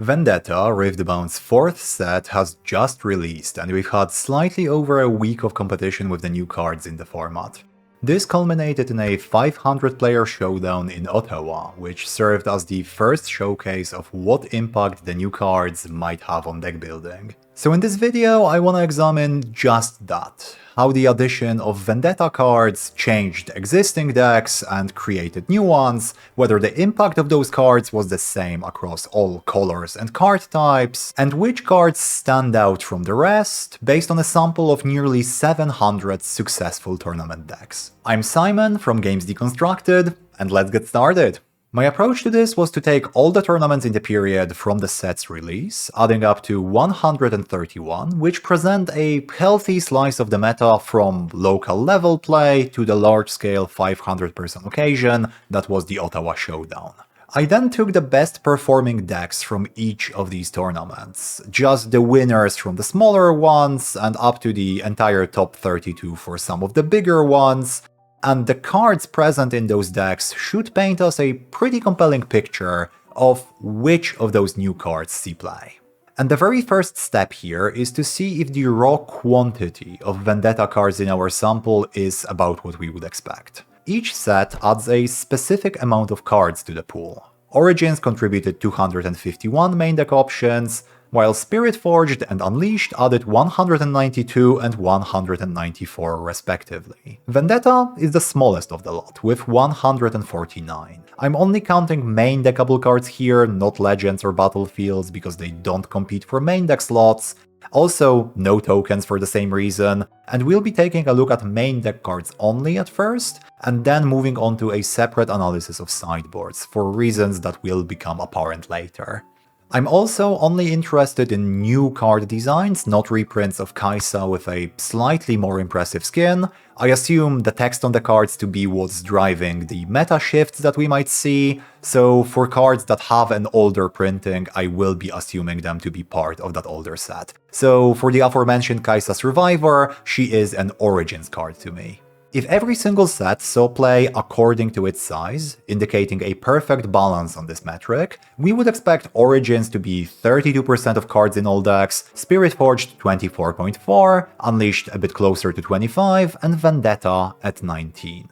Vendetta, Riftbound's fourth set, has just released, and we've had slightly over a week of competition with the new cards in the format. This culminated in a 500-player showdown in Ottawa, which served as the first showcase of what impact the new cards might have on deck building. So in this video, I want to examine just that. How the addition of Vendetta cards changed existing decks and created new ones, whether the impact of those cards was the same across all colors and card types, and which cards stand out from the rest, based on a sample of nearly 700 successful tournament decks. I'm Simon from Games Deconstructed, and let's get started! My approach to this was to take all the tournaments in the period from the set's release, adding up to 131, which present a healthy slice of the meta from local level play to the large-scale 500-person occasion that was the Ottawa Showdown. I then took the best performing decks from each of these tournaments, just the winners from the smaller ones and up to the entire top 32 for some of the bigger ones, and the cards present in those decks should paint us a pretty compelling picture of which of those new cards see play. And the very first step here is to see if the raw quantity of Vendetta cards in our sample is about what we would expect. Each set adds a specific amount of cards to the pool. Origins contributed 251 main deck options, while Spiritforged and Unleashed added 192 and 194 respectively. Vendetta is the smallest of the lot, with 149. I'm only counting main deckable cards here, not Legends or Battlefields, because they don't compete for main deck slots. Also, no tokens for the same reason, and we'll be taking a look at main deck cards only at first, and then moving on to a separate analysis of sideboards, for reasons that will become apparent later. I'm also only interested in new card designs, not reprints of Kai'Sa with a slightly more impressive skin. I assume the text on the cards to be what's driving the meta shifts that we might see, so for cards that have an older printing, I will be assuming them to be part of that older set. So for the aforementioned Kai'Sa Survivor, she is an Origins card to me. If every single set saw play according to its size, indicating a perfect balance on this metric, we would expect Origins to be 32% of cards in all decks, Spiritforged 24.4%, Unleashed a bit closer to 25%, and Vendetta at 19%.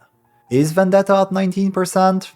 Is Vendetta at 19%?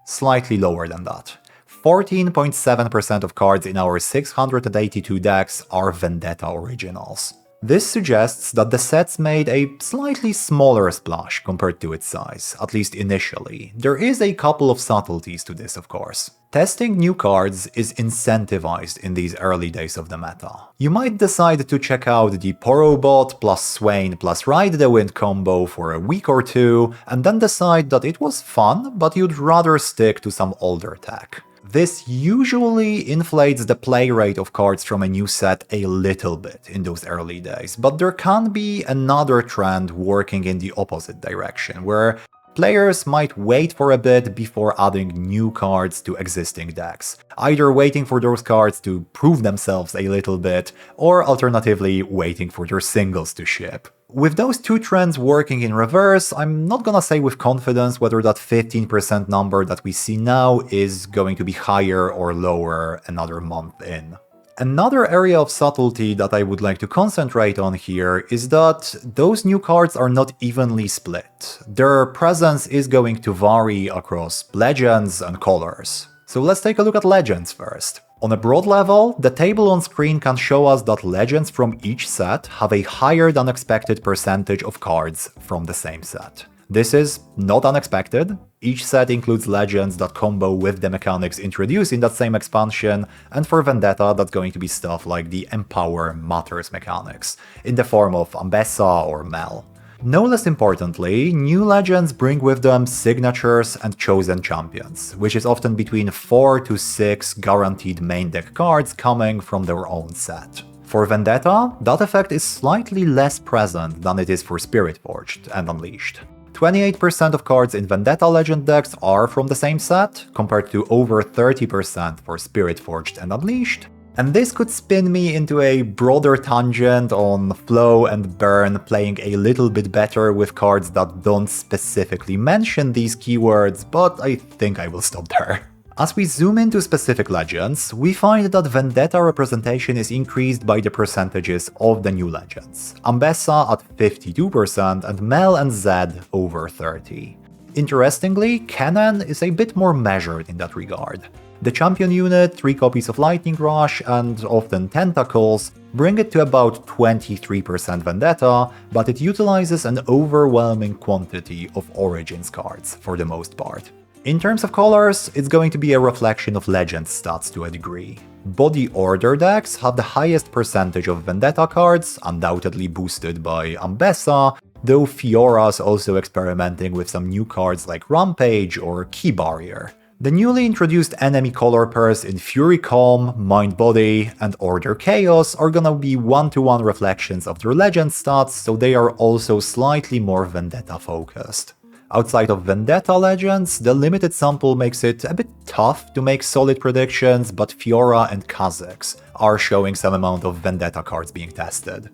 Slightly lower than that. 14.7% of cards in our 682 decks are Vendetta originals. This suggests that the set's made a slightly smaller splash compared to its size, at least initially. There is a couple of subtleties to this, of course. Testing new cards is incentivized in these early days of the meta. You might decide to check out the Porobot plus Swain plus Ride the Wind combo for a week or two, and then decide that it was fun, but you'd rather stick to some older tech. This usually inflates the play rate of cards from a new set a little bit in those early days, but there can be another trend working in the opposite direction, where players might wait for a bit before adding new cards to existing decks, either waiting for those cards to prove themselves a little bit, or alternatively waiting for their singles to ship. With those two trends working in reverse, I'm not gonna say with confidence whether that 15% number that we see now is going to be higher or lower another month in. Another area of subtlety that I would like to concentrate on here is that those new cards are not evenly split. Their presence is going to vary across Legends and colors. So let's take a look at Legends first. On a broad level, the table on screen can show us that Legends from each set have a higher than expected percentage of cards from the same set. This is not unexpected. Each set includes Legends that combo with the mechanics introduced in that same expansion, and for Vendetta that's going to be stuff like the Empower Matters mechanics, in the form of Ambessa or Mel. No less importantly, new Legends bring with them signatures and chosen champions, which is often between 4 to 6 guaranteed main deck cards coming from their own set. For Vendetta, that effect is slightly less present than it is for Spiritforged and Unleashed. 28% of cards in Vendetta Legend decks are from the same set, compared to over 30% for Spiritforged and Unleashed. And this could spin me into a broader tangent on flow and burn playing a little bit better with cards that don't specifically mention these keywords, but I think I will stop there. As we zoom into specific legends, we find that Vendetta representation is increased by the percentages of the new legends. Ambessa at 52% and Mel and Zed over 30%. Interestingly, Kennen is a bit more measured in that regard. The champion unit, 3 copies of Lightning Rush and often Tentacles bring it to about 23% Vendetta, but it utilizes an overwhelming quantity of Origins cards for the most part. In terms of colors, it's going to be a reflection of Legend stats to a degree. Body Order decks have the highest percentage of Vendetta cards, undoubtedly boosted by Ambessa, though Fiora's also experimenting with some new cards like Rampage or Key Barrier. The newly introduced enemy color pairs in Fury Calm, Mind Body, and Order Chaos are gonna be one-to-one reflections of their Legend stats, so they are also slightly more Vendetta focused. Outside of Vendetta Legends, the limited sample makes it a bit tough to make solid predictions, but Fiora and Kha'Zix are showing some amount of Vendetta cards being tested.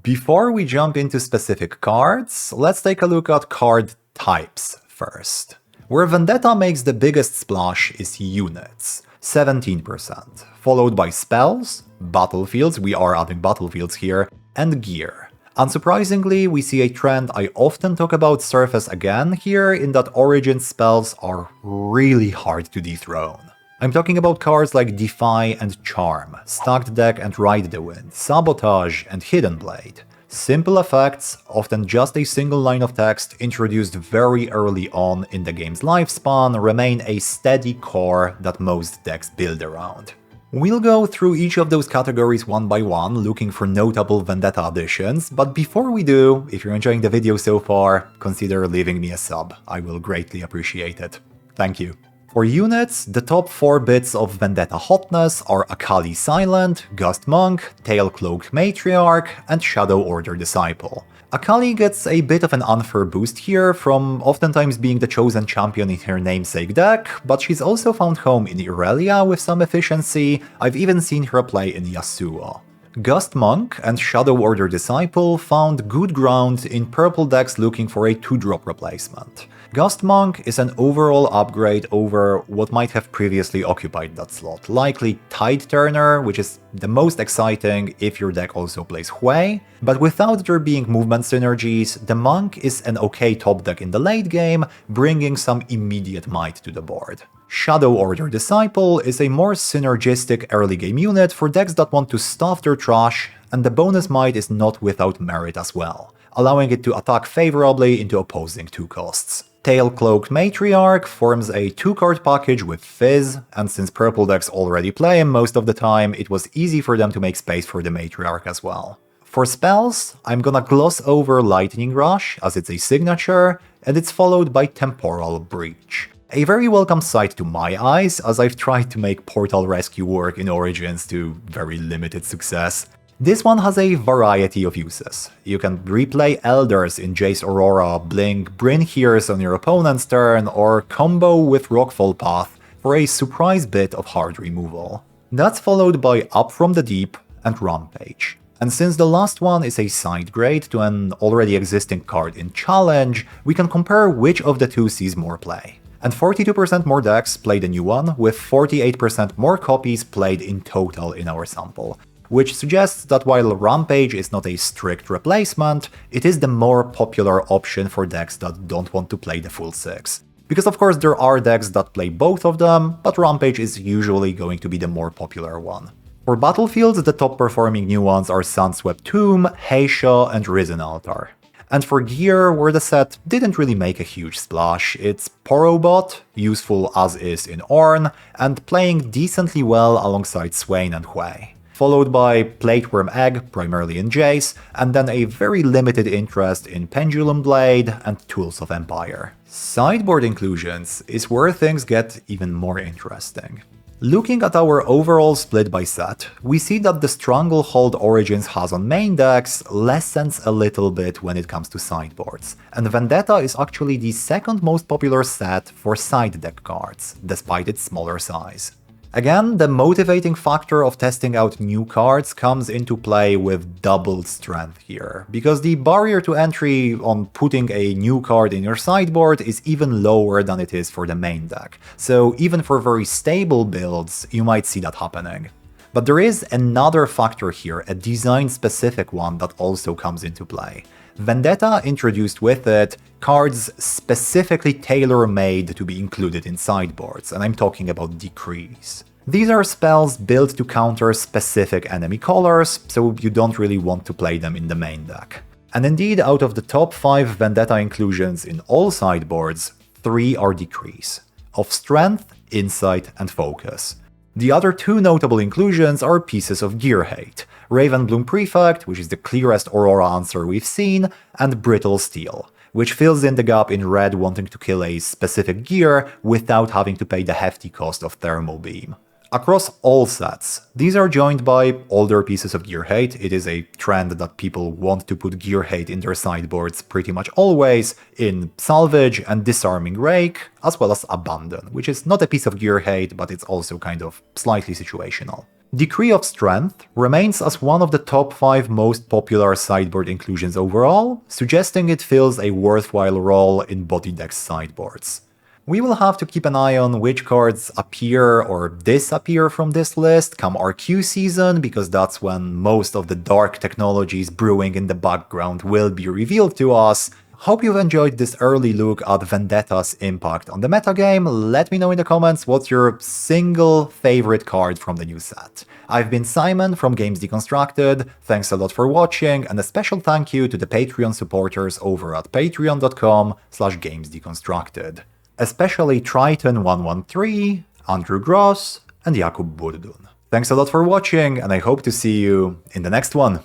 Before we jump into specific cards, let's take a look at card types first. Where Vendetta makes the biggest splash is units, 17%, followed by spells, battlefields, we are adding battlefields here, and gear. Unsurprisingly, we see a trend I often talk about surface again here, in that Origin spells are really hard to dethrone. I'm talking about cards like Defy and Charm, Stacked Deck and Ride the Wind, Sabotage and Hidden Blade. Simple effects, often just a single line of text introduced very early on in the game's lifespan, remain a steady core that most decks build around. We'll go through each of those categories one by one, looking for notable Vendetta additions, but before we do, if you're enjoying the video so far, consider leaving me a sub, I will greatly appreciate it. Thank you. For units, the top 4 bits of Vendetta hotness are Akali Silent, Gust Monk, Tailcloaked Matriarch, and Shadow Order Disciple. Akali gets a bit of an unfair boost here from oftentimes being the chosen champion in her namesake deck, but she's also found home in Irelia with some efficiency. I've even seen her play in Yasuo. Gust Monk and Shadow Order Disciple found good ground in purple decks looking for a 2-drop replacement. Gust Monk is an overall upgrade over what might have previously occupied that slot, likely Tide Turner, which is the most exciting if your deck also plays Hui, but without there being movement synergies, the Monk is an okay top deck in the late game, bringing some immediate might to the board. Shadow Order Disciple is a more synergistic early game unit for decks that want to stuff their trash, and the bonus might is not without merit as well, allowing it to attack favorably into opposing 2 costs. Tailcloaked Matriarch forms a 2-card package with Fizz, and since purple decks already play him most of the time, it was easy for them to make space for the Matriarch as well. For spells, I'm gonna gloss over Lightning Rush, as it's a signature, and it's followed by Temporal Breach. A very welcome sight to my eyes, as I've tried to make Portal Rescue work in Origins to very limited success. This one has a variety of uses. You can replay Elders in Jace Aurora, blink Bryn Hears on your opponent's turn, or combo with Rockfall Path for a surprise bit of hard removal. That's followed by Up From the Deep and Rampage. And since the last one is a side grade to an already existing card in Challenge, we can compare which of the two sees more play. And 42% more decks play the new one, with 48% more copies played in total in our sample, which suggests that while Rampage is not a strict replacement, it is the more popular option for decks that don't want to play the full 6. Because of course there are decks that play both of them, but Rampage is usually going to be the more popular one. For battlefields, the top performing new ones are Sunswept Tomb, Heisha, and Risen Altar. And for gear, where the set didn't really make a huge splash, it's Porobot, useful as is in Ornn, and playing decently well alongside Swain and Hui. Followed by Plateworm Egg, primarily in Jace, and then a very limited interest in Pendulum Blade and Tools of Empire. Sideboard Inclusions is where things get even more interesting. Looking at our overall split by set, we see that the stranglehold Origins has on main decks lessens a little bit when it comes to sideboards, and Vendetta is actually the second most popular set for side deck cards, despite its smaller size. Again, the motivating factor of testing out new cards comes into play with doubled strength here, because the barrier to entry on putting a new card in your sideboard is even lower than it is for the main deck, so even for very stable builds, you might see that happening. But there is another factor here, a design-specific one that also comes into play. Vendetta introduced with it cards specifically tailor-made to be included in sideboards, and I'm talking about decrees. These are spells built to counter specific enemy colors, so you don't really want to play them in the main deck. And indeed, out of the top 5 Vendetta inclusions in all sideboards, 3 are decrees, of Strength, Insight, and Focus. The other 2 notable inclusions are pieces of Gear Hate, Ravenbloom Prefect, which is the clearest Aurora answer we've seen, and Brittle Steel, which fills in the gap in red wanting to kill a specific gear without having to pay the hefty cost of Thermal Beam. Across all sets, these are joined by older pieces of Gear Hate. It is a trend that people want to put Gear Hate in their sideboards pretty much always, in Salvage and Disarming Rake, as well as Abandon, which is not a piece of Gear Hate, but it's also kind of slightly situational. Decree of Strength remains as one of the top 5 most popular sideboard inclusions overall, suggesting it fills a worthwhile role in body deck sideboards. We will have to keep an eye on which cards appear or disappear from this list come RQ season, because that's when most of the dark technologies brewing in the background will be revealed to us. Hope you've enjoyed this early look at Vendetta's impact on the metagame. Let me know in the comments what's your single favorite card from the new set. I've been Simon from Games Deconstructed, thanks a lot for watching, and a special thank you to the Patreon supporters over at patreon.com/gamesdeconstructed. Especially Triton113, Andrew Gross, and Jakub Burdun. Thanks a lot for watching, and I hope to see you in the next one.